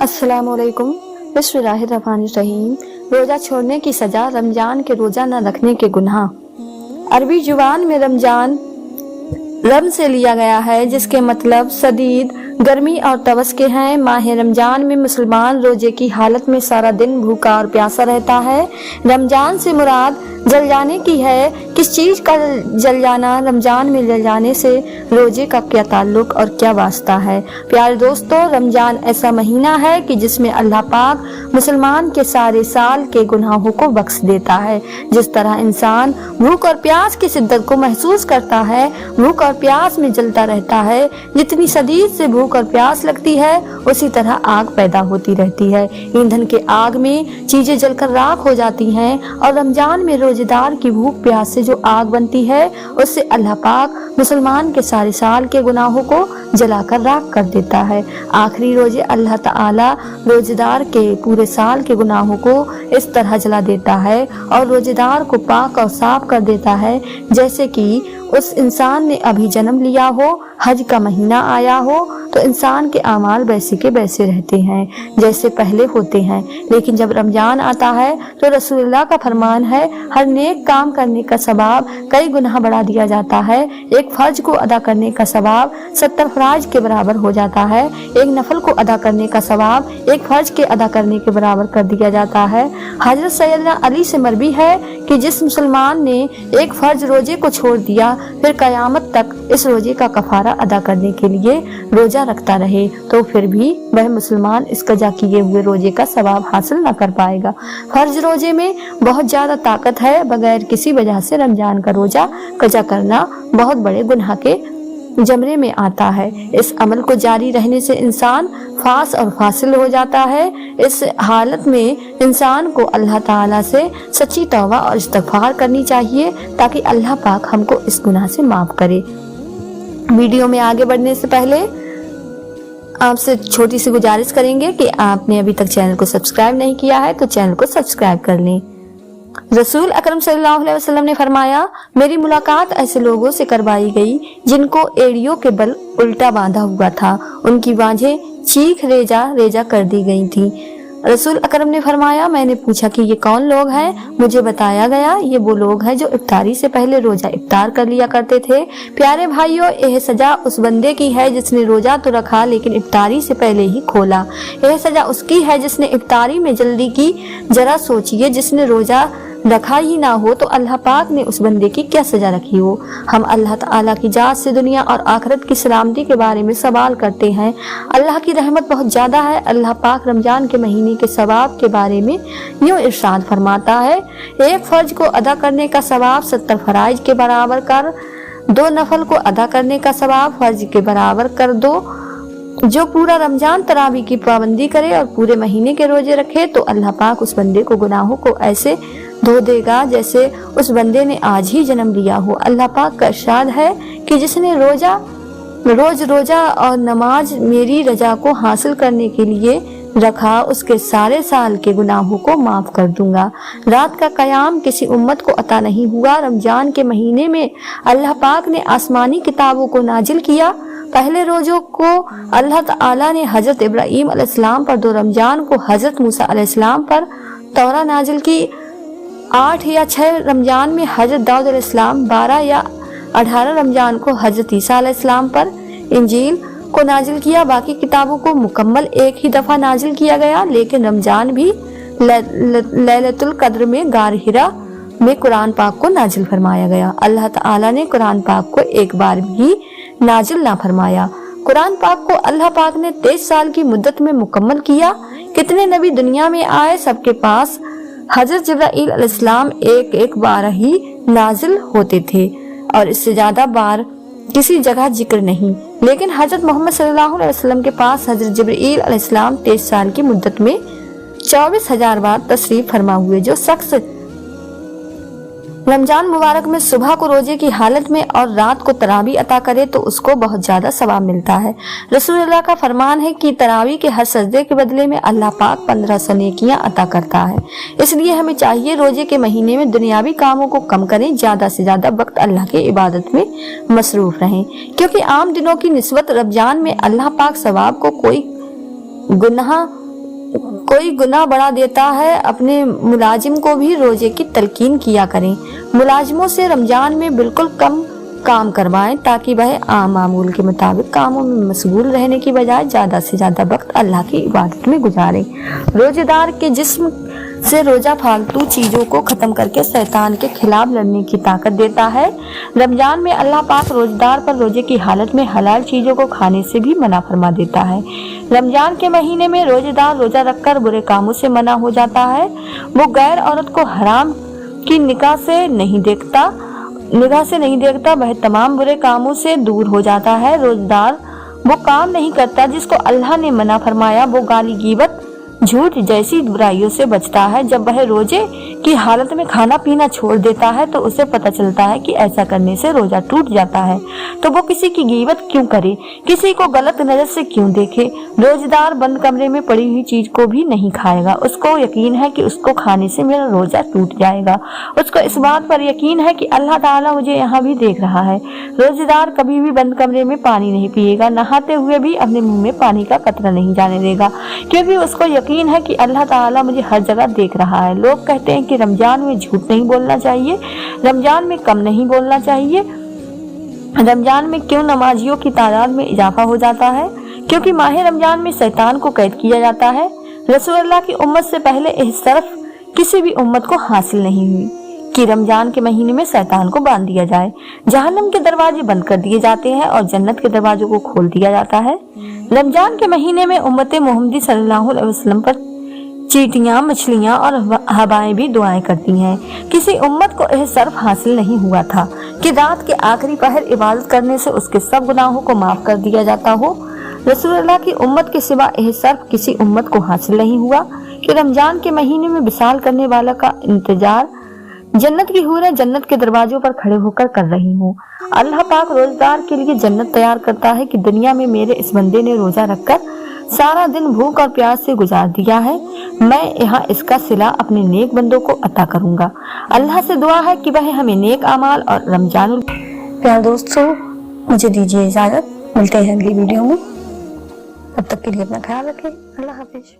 अस्सलाम वालेकुम। बिस्मिल्लाहिर्रहमानिर्रहीम। रोजा छोड़ने की सजा, रमजान के रोजा न रखने के गुनाह। अरबी जुबान में रमजान रम से लिया गया है, जिसके मतलब शदीद गर्मी और तवस के हैं। माह रमजान में मुसलमान रोजे की हालत में सारा दिन भूखा और प्यासा रहता है। रमजान से मुराद जल जाने की है। किस चीज का जल जाना? रमजान में जल जाने से रोजे का क्या ताल्लुक और क्या वास्ता है? प्यारे दोस्तों, रमजान ऐसा महीना है कि जिसमें अल्लाह पाक मुसलमान के सारे साल के गुनाहों को बख्श देता है। जिस तरह इंसान भूख और प्यास की शिद्दत को महसूस करता है, भूख और प्यास में जलता रहता है, जितनी शदीद से भूख और प्यास लगती है उसी तरह आग पैदा होती रहती है। ईंधन के आग में चीजें जलकर राख हो जाती हैं और रमजान में रोजेदार की भूख प्यास से जो आग बनती है उससे अल्लाह पाक मुसलमान के सारे साल के गुनाहों को जलाकर राख कर देता है। आखिरी रोजे अल्लाह ताला रोजेदार के पूरे साल के गुनाहों को इस तरह जला देता है और रोजेदार को पाक और साफ कर देता है जैसे कि उस इंसान ने अभी जन्म लिया हो, हज का महीना आया हो तो इंसान के आमाल वैसे के वैसे रहते हैं जैसे पहले होते हैं। लेकिन जब रमजान आता है तो रसूलुल्लाह का फरमान है, हर नेक काम करने का सवाब कई गुनाह बढ़ा दिया जाता है। एक फर्ज को अदा करने का सवाब 70 फराज के बराबर हो जाता है। एक नफल को अदा करने का सवाब एक फर्ज के अदा करने के बराबर कर दिया जाता है। हजरत सैयदना अली से मरवी है कि जिस मुसलमान ने एक फर्ज रोजे को छोड़ दिया फिर कयामत तक इस रोजे का कफारा अदा करने के लिए रोजा रखता रहे तो फिर भी वह मुसलमान इस कजा किए हुए रोजे का सवाब हासिल न कर पाएगा। फर्ज रोजे में बहुत ज्यादा ताकत है। बगैर किसी वजह से रमजान का रोजा कजा करना बहुत बड़े गुनाह के जमरे में आता है। इस अमल को जारी रहने से इंसान फास और फासिल हो जाता है। इस हालत में इंसान को अल्लाह ताला से सच्ची तौबा और इस्तिग़फ़ार करनी चाहिए ताकि अल्लाह पाक हमको इस गुनाह से माफ करे। वीडियो में आगे बढ़ने से पहले आपसे छोटी सी गुजारिश करेंगे कि आपने अभी तक चैनल को सब्सक्राइब नहीं किया है तो चैनल को सब्सक्राइब कर लें। रसूल अकरम सल्लल्लाहु अलैहि वसल्लम ने फरमाया, मेरी मुलाकात ऐसे लोगों से करवाई गई जिनको एड़ियों के बल उल्टा बांधा हुआ था, उनकी बाजें चीख रेजा रेजा कर दी गई थी। रसूल अकरम ने फरमाया, मैंने पूछा कि ये कौन लोग हैं? मुझे बताया गया ये वो लोग हैं जो इफ्तारी से पहले रोजा इफ्तार कर लिया करते थे। प्यारे भाइयों, यह सजा उस बंदे की है जिसने रोजा तो रखा लेकिन इफ्तारी से पहले ही खोला। यह सजा उसकी है जिसने इफ्तारी में जल्दी की। जरा सोचिए, जिसने रोजा रखा ही ना हो तो अल्लाह पाक ने उस बंदे की क्या सजा रखी हो। हम अल्लाह ताला की जात से दुनिया और आखिरत की सलामती के बारे में सवाल करते हैं। अल्लाह की रहमत बहुत ज्यादा है। अल्लाह पाक रमजान के महीने के सवाब के बारे में यूं इरशाद फरमाता है, एक फर्ज को अदा करने का सवाब 70 फराइज के बराबर कर दो, नफल को अदा करने का सवाब फर्ज के बराबर कर दो। जो पूरा रमजान तरावी की पाबंदी करे और पूरे महीने के रोजे रखे तो अल्लाह पाक उस बंदे को गुनाहों को ऐसे धो देगा जैसे उस बंदे ने आज ही जन्म लिया हो। अल्लाह पाक का इरशाद है कि जिसने रोज रोजा और नमाज मेरी रजा को हासिल करने के लिए रखा उसके सारे साल के गुनाहों को माफ कर दूंगा। रात का कयाम किसी उम्मत को अता नहीं हुआ। रमजान के महीने में अल्लाह पाक ने आसमानी किताबों को नाजिल किया। पहले रोजों को अल्लाह ताला ने हजरत इब्राहीम अलैहिस्सलाम पर, दो रमजान को हजरत मूसा अलैहिस्सलाम पर तौरा नाजिल की। 8 या 6 रमजान में हजरत दाऊद अलैहिस्सलाम, 12 या 18 रमजान को हजरत ईसा अलैहिस्सलाम पर इंजील को नाजिल किया। बाकी किताबों को मुकम्मल एक ही दफा नाजिल किया गया, लेकिन रमजान भी लैलतुल कद्र में गार हिरा में कुरान पाक को नाजिल फरमाया गया। अल्लाह ताला ने कुरान पाक को एक बार भी नाजिल ना फरमाया। कुरान पाक को अल्लाह पाक ने 23 साल की मुद्दत में मुकम्मल किया। कितने नबी दुनिया में आए, सबके पास हजरत जिब्राईल अलैहिस्सलाम एक बार ही नाजिल होते थे और इससे ज्यादा बार किसी जगह जिक्र नहीं। लेकिन हजरत मोहम्मद सल्लल्लाहु अलैहि वसल्लम के पास हजरत जिब्राईल अलैहिस्सलाम 23 साल की मुद्दत में 24,000 बार तशरीफ फरमा हुए। जो शख्स रमजान मुबारक में सुबह को रोजे की हालत में और रात को तरावी अता करे तो उसको बहुत ज्यादा सवाब मिलता है। रसूलुल्लाह का फरमान है कि तरावी के हर सजदे के बदले में अल्लाह पाक 1500 नेकियां अता करता है। इसलिए हमें चाहिए रोजे के महीने में दुनियावी कामों को कम करें, ज्यादा से ज्यादा वक्त अल्लाह की इबादत में मसरूफ रहें, क्योंकि आम दिनों की निस्बत रमजान में अल्लाह पाक सवाब को कोई गुनाह कोई गुनाह बढ़ा देता है, अपने मुलाजिम को भी रोजे की तलकीन किया करें। मुलाजिमों से रमजान में बिल्कुल कम काम करवाएं ताकि वह आम मामूल के मुताबिक कामों में मशगूल रहने की बजाय ज्यादा से ज्यादा वक्त अल्लाह की इबादत में गुजारें। रोजेदार के जिस्म से रोजा फालतू चीजों को खत्म करके शैतान के खिलाफ लड़ने की ताकत देता है। रमजान में अल्लाह पाक रोजेदार पर रोजे की हालत में हलाल चीजों को खाने से भी मना फरमा देता है। रमजान के महीने में रोजेदार रोजा रखकर बुरे कामों से मना हो जाता है। वो गैर औरत को हराम की निगाह से नहीं देखता, वह तमाम बुरे कामों से दूर हो जाता है। रोजेदार वो काम नहीं करता जिसको अल्लाह ने मना फरमाया। वो गाली गीबत, झूठ जैसी बुराइयों से बचता है। जब वह रोजे की हालत में खाना पीना छोड़ देता है तो उसे पता चलता है कि ऐसा करने से रोजा टूट जाता है, तो वो किसी की गीबत क्यों करे, किसी को गलत नजर से क्यों देखे। रोजेदार बंद कमरे में पड़ी हुई चीज को भी नहीं खाएगा। उसको यकीन है कि उसको खाने से मेरा रोजा टूट जाएगा। उसको इस बात पर यकीन है कि अल्लाह ताला मुझे यहाँ भी देख रहा है। रोजेदार कभी भी बंद कमरे में पानी नहीं पिएगा, नहाते हुए भी अपने मुंह में पानी का कतरा नहीं जाने देगा, क्योंकि उसको यकीन है कि अल्लाह ताला मुझे हर जगह देख रहा है। लोग कहते हैं कि रमजान में झूठ नहीं बोलना चाहिए, रमजान में कम नहीं बोलना चाहिए। रमजान में क्यों नमाजियों की तादाद में इजाफा हो जाता है? क्योंकि माह रमजान में शैतान को कैद किया जाता है। रसूलुल्लाह की उम्मत से पहले इस तरफ किसी भी उम्मत को हासिल नहीं हुई कि रमजान के महीने में शैतान को बांध दिया जाए। जहन्नम के दरवाजे बंद कर दिए जाते हैं और जन्नत के दरवाजों को खोल दिया जाता है। रमजान के महीने में उम्मत मोहम्मदी सल्लल्लाहु अलैहि वसल्लम पर चींटियां, मछलियां और हवाएं भी दुआएं करती हैं। किसी उम्मत को यह शर्फ हासिल नहीं हुआ था कि रात के आखिरी पहर इबादत करने से उसके सब गुनाहों को माफ कर दिया जाता हो। रसूलुल्लाह की उम्मत के सिवा यह शर्फ किसी उम्मत को हासिल नहीं हुआ कि रमजान के महीने में विसाल करने वाला का इंतजार जन्नत की हूरें जन्नत के दरवाजों पर खड़े होकर कर रही हूँ। अल्लाह पाक रोजेदार के लिए जन्नत तैयार करता है कि दुनिया में मेरे इस बंदे ने रोजा रखकर सारा दिन भूख और प्यास से गुजार दिया है, मैं यहाँ इसका सिला अपने नेक बंदों को अता करूंगा। अल्लाह से दुआ है कि वह हमें नेक अमाल और रमजान। प्यार दोस्तों, मुझे दीजिए इजाजत, मिलते हैं अगली वीडियो में। तब तक के लिए अपना ख्याल रखें। अल्लाह हाफिज।